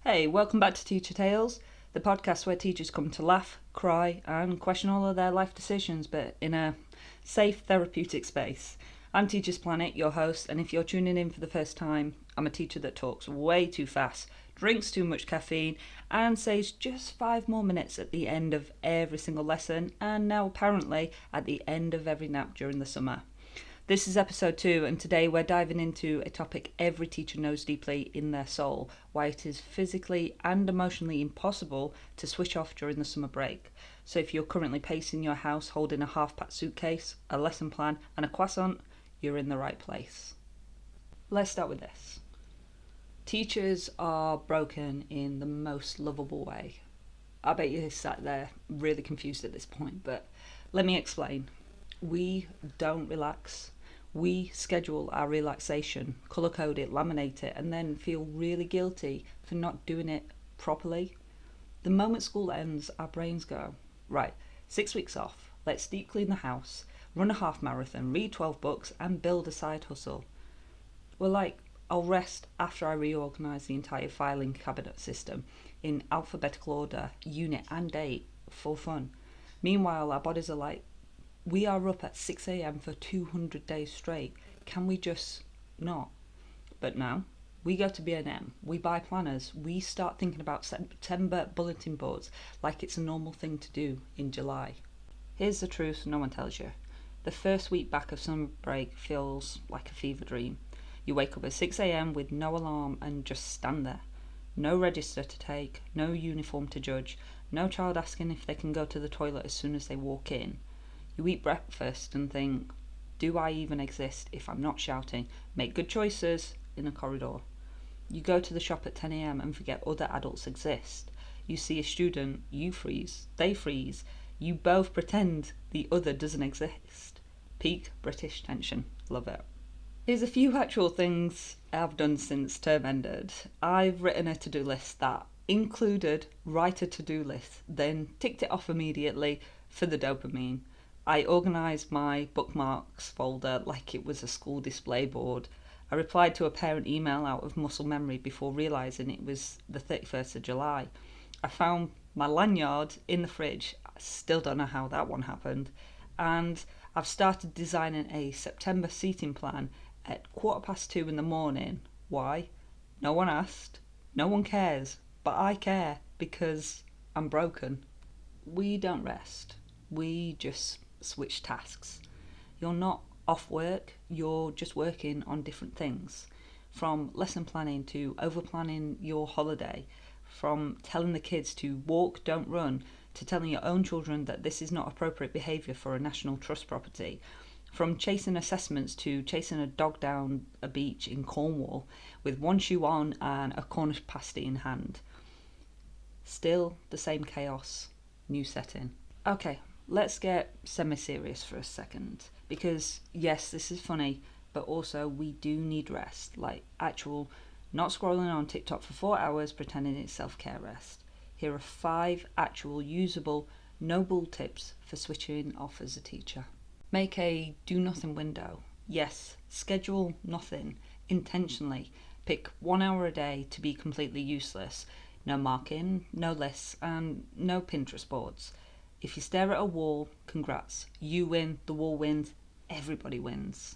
Hey, welcome back to Teacher Tales, the podcast where teachers come to laugh, cry, and question all of their life decisions, but in a safe, therapeutic space. I'm Teachers Planet, your host, and if you're tuning in for the first time, I'm a teacher that talks way too fast, drinks too much caffeine, and says just 5 more minutes at the end of every single lesson, and now apparently at the end of every nap during the summer. This is episode 2, and today we're diving into a topic every teacher knows deeply in their soul: why it is physically and emotionally impossible to switch off during the summer break. So if you're currently pacing your house holding a half-packed suitcase, a lesson plan, and a croissant, you're in the right place. Let's start with this. Teachers are broken in the most lovable way. I bet you sat there really confused at this point, but let me explain. We don't relax. We schedule our relaxation, colour code it, laminate it, and then feel really guilty for not doing it properly. The moment school ends, our brains go, right, 6 weeks off, let's deep clean the house, run a half marathon, read 12 books, and build a side hustle. We're like, I'll rest after I reorganise the entire filing cabinet system in alphabetical order, unit and date, for fun. Meanwhile, our bodies are like, we are up at 6 a.m. for 200 days straight. Can we just not? But now, we go to B&M, we buy planners, we start thinking about September bulletin boards like it's a normal thing to do in July. Here's the truth no one tells you. The first week back of summer break feels like a fever dream. You wake up at 6 a.m. with no alarm and just stand there. No register to take, no uniform to judge, no child asking if they can go to the toilet as soon as they walk in. You eat breakfast and think, do I even exist if I'm not shouting, make good choices in a corridor? You go to the shop at 10 a.m. and forget other adults exist. You see a student, you freeze, they freeze, you both pretend the other doesn't exist. Peak British tension, love it. Here's a few actual things I've done since term ended. I've written a to-do list that included write a to-do list, then ticked it off immediately for the dopamine. I organised my bookmarks folder like it was a school display board. I replied to a parent email out of muscle memory before realising it was the 31st of July. I found my lanyard in the fridge. I still don't know how that one happened. And I've started designing a September seating plan at 2:15 in the morning. Why? No one asked. No one cares. But I care because I'm broken. We don't rest. We just switch tasks. You're not off work, you're just working on different things. From lesson planning to over planning your holiday, from telling the kids to walk, don't run, to telling your own children that this is not appropriate behaviour for a national trust property, from chasing assessments to chasing a dog down a beach in Cornwall with one shoe on and a Cornish pasty in hand. Still the same chaos, new setting. Okay, let's get semi-serious for a second, because yes, this is funny, but also we do need rest, like actual, not scrolling on TikTok for 4 hours pretending it's self-care rest. Here are 5 actual usable, no bull tips for switching off as a teacher. Make a do nothing window. Yes, schedule nothing, intentionally. Pick 1 hour a day to be completely useless. No marking, no lists, and no Pinterest boards. If you stare at a wall, congrats. You win, the wall wins, everybody wins.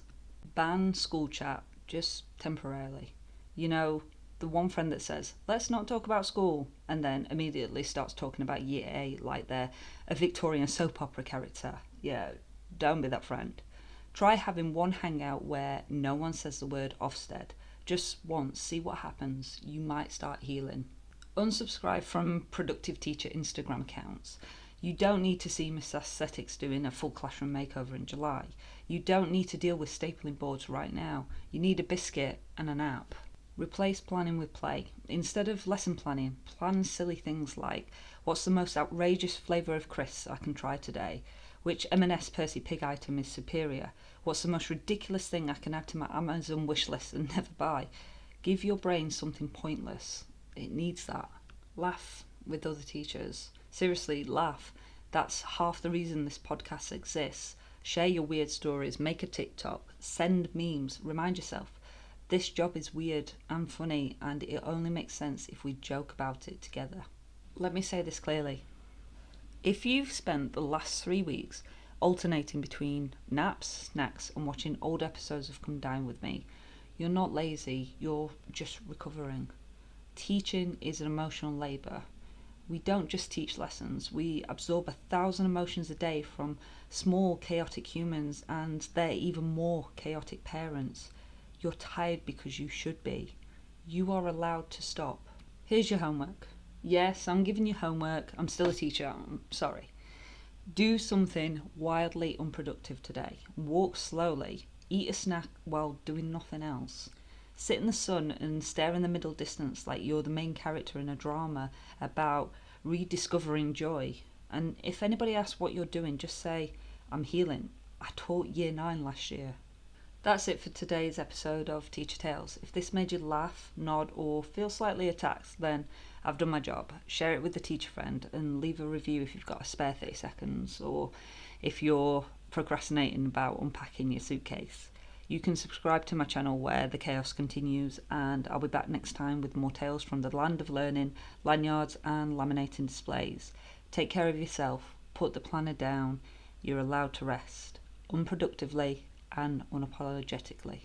Ban school chat, just temporarily. You know, the one friend that says, let's not talk about school, and then immediately starts talking about year 8 like they're a Victorian soap opera character. Yeah, don't be that friend. Try having one hangout where no one says the word Ofsted. Just once, see what happens. You might start healing. Unsubscribe from productive teacher Instagram accounts. You don't need to see Miss Aesthetics doing a full classroom makeover in July. You don't need to deal with stapling boards right now. You need a biscuit and a nap. Replace planning with play. Instead of lesson planning, plan silly things like, what's the most outrageous flavour of crisps I can try today? Which M&S Percy Pig item is superior? What's the most ridiculous thing I can add to my Amazon wish list and never buy? Give your brain something pointless. It needs that. Laugh with other teachers. Seriously, laugh. That's half the reason this podcast exists. Share your weird stories, make a TikTok, send memes, remind yourself. This job is weird and funny, and it only makes sense if we joke about it together. Let me say this clearly. If you've spent the last 3 weeks alternating between naps, snacks, and watching old episodes of Come Dine With Me, you're not lazy, you're just recovering. Teaching is an emotional labour. We don't just teach lessons, we absorb 1,000 emotions a day from small chaotic humans and their even more chaotic parents. You're tired because you should be. You are allowed to stop. Here's your homework. Yes, I'm giving you homework. I'm still a teacher. I'm sorry. Do something wildly unproductive today. Walk slowly. Eat a snack while doing nothing else. Sit in the sun and stare in the middle distance like you're the main character in a drama about rediscovering joy. And if anybody asks what you're doing, just say, I'm healing. I taught year 9 last year. That's it for today's episode of Teacher Tales. If this made you laugh, nod, or feel slightly attacked, then I've done my job. Share it with a teacher friend and leave a review if you've got a spare 30 seconds or if you're procrastinating about unpacking your suitcase. You can subscribe to my channel where the chaos continues, and I'll be back next time with more tales from the land of learning, lanyards and laminating displays. Take care of yourself, put the planner down, you're allowed to rest, unproductively and unapologetically.